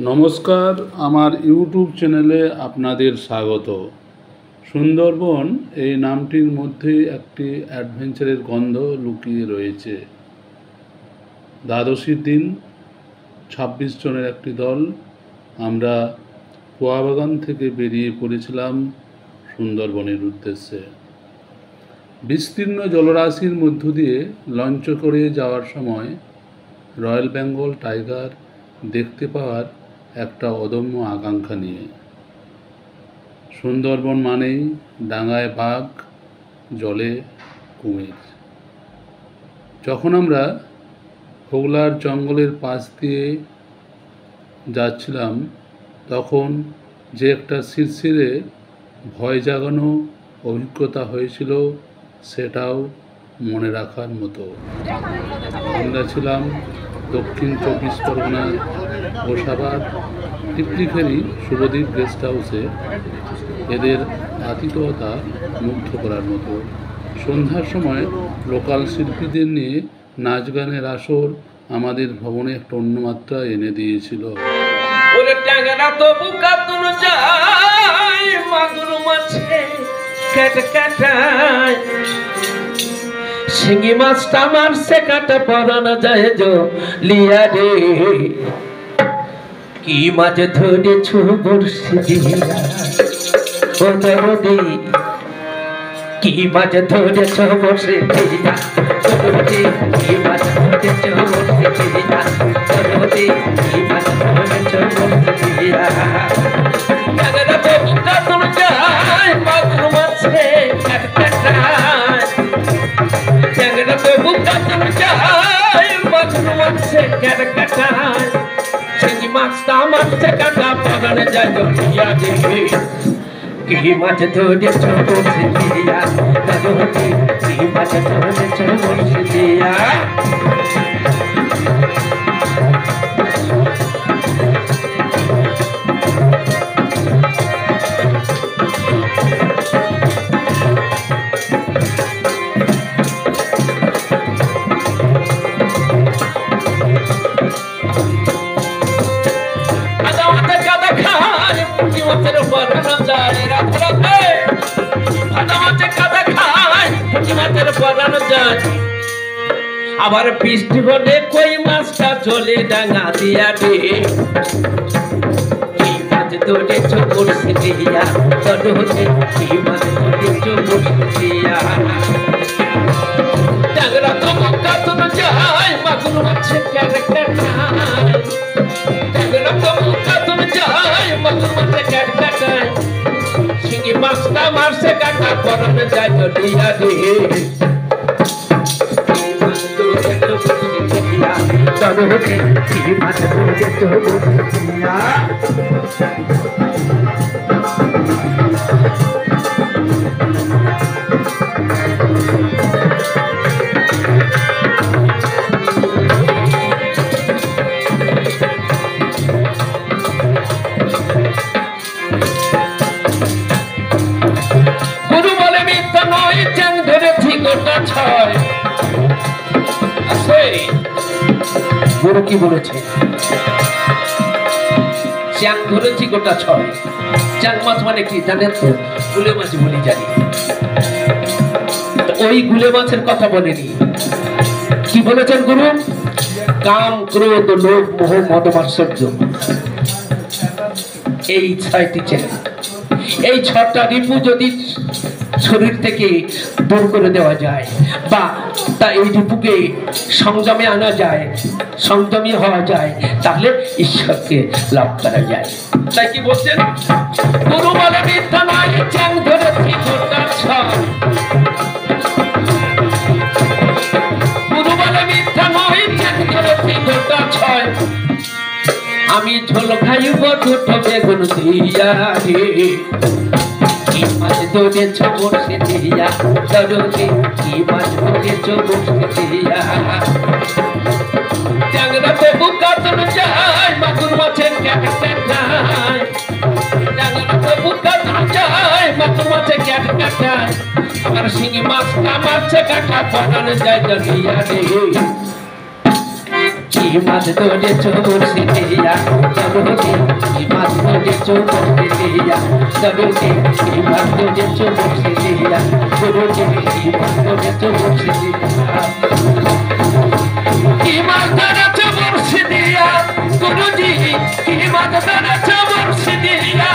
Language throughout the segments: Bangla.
নমস্কার, আমার ইউটিউব চ্যানেলে আপনাদের স্বাগত। সুন্দরবন এই নামটির মধ্যে একটি অ্যাডভেঞ্চারের গন্ধ লুকিয়ে রয়েছে। দ্বাদশীর দিন ২৬ জনের একটি দল আমরা পোয়াবাগান থেকে বেরিয়ে পড়েছিলাম সুন্দরবনের উদ্দেশ্যে। বিস্তীর্ণ জলরাশির মধ্য দিয়ে লঞ্চ করে যাওয়ার সময় রয়্যাল বেঙ্গল টাইগার দেখতে পাওয়ার একটা অদম্য আকাঙ্ক্ষা নিয়ে। সুন্দরবন মানেই ডাঙায় বাঘ, জলে কুমির। যখন আমরা হোগলার জঙ্গলের পাশ দিয়ে যাচ্ছিলাম তখন যে একটা শিরশিরে ভয় জাগানো অভিজ্ঞতা হয়েছিল সেটাও মনে রাখার মতো। আমরা ছিলাম দক্ষিণ ২৪ পরগনার গোসাবার টিকটিখেরি শুভদ্বীপ গেস্ট হাউসে। এদের আতিথেয়তা মুগ্ধ করার মতো। সন্ধ্যার সময় লোকাল শিল্পীদের নিয়ে নাচ গানের আসর আমাদের ভবনে একটা অন্য মাত্রা এনে দিয়েছিল। শিঙি মাছটা মারছে কাটা পরানো যায় লিয়া রে, কি মাছ ধরেছ বর্ষি দিয়া ও দরদি, কি মাছ ধরেছ বর্ষি দিয়া দরদি, কি মাছ ধরেছ বর্ষি দিয়া দরদি, কি মাছ ধরেছ বর্ষি দিয়া। টাগরা বুকা তুল যায় মাগুর মাছে কাটকাটায়, টাগরা বুকা তুল যায় মাগুর মাছে কাটকাটায়, শিঙি মাছটা মারছে কাটা পরানো যায় লিয়া রে, কি মাছ ধরেছ বর্ষি দিয়া দরদি, কি মাছ ধরেছ বর্ষি দিয়া। আবার বৃষ্টি হলে কই মাছটা চলে ডাঙা দিয়া রে, কি মাছ ধরেছ বর্ষি দিয়া দরদি, কি মাছ ধরেছ বর্ষি দিয়া। টাগরা তো মুখা তুল যায় মাগুর মাছে কাটকাটায়, টাগরা তো মুখা তুল যায় মাগুর মাছে কাটকাটায়, শিঙি মাছটা মারছে কাটা পরানো যায় লিয়া রে, দরদি, কি মাছ ধরেছ বর্ষি দিয়া। গুরু বলে মিথ্যা নয়, চ্যাং ধরেছি গোটা ছয়। গুরু কি বলেছে? চ্যাং ধরেছি গোটা ছয়। চ্যাং মাছ মানে কি জানেন তো? গুলে মাছ বলি জানি। ওই গুলে মাছের কথা বলেনি। কি বলেছেন গুরু? কাম, ক্রোধ, লোভ, মোহ, মদ, মাৎসর্য, এই ছয়টি চেনা। এই ছটা রিপু যদি শরীর থেকে দূর করে দেওয়া যায় বা তা এই রিপুকে সংযমে আনা যায়, সংযমী হওয়া যায়, তাহলে ঈশ্বরকে লাভ করা যায়। তাই কি বলছেন? গুরু বলে মিথ্যা নয়, চ্যাং ধরেছি গোটা ছয়। গুরু বলে মিথ্যা নয়, চ্যাং ধরেছি গোটা ছয়। আমি ঝোল খাইব দুটো বেগুন দিয়া রে, কি মাছ ধরেছ বর্ষি দিয়া দরদি, কি মাছ ধরেছ বর্ষি দিয়া। টাগরা তো বুকা তুল যায় মাগুর মাছে কাটকাটায়, টাগরা তো বুকা তুল যায় মাগুর মাছে কাটকাটায়, আমার শিঙি মাছটা মারছে কাটা পরানো যায় লিয়া রে, কি মাছ ধরেছো বড়শি দিয়া দরদি কি মাছ ধরেছো বড়শি দিয়া দরদি কি মাছ ধরেছো বড়শি দিয়া দরদি কি মাছ ধরেছো বড়শি দিয়া কি মাছ ধরেছো বড়শি দিয়া দরদি কি মাছ ধরেছো বড়শি দিয়া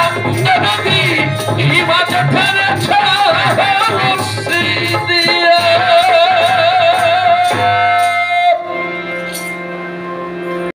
দরদি কি মাছ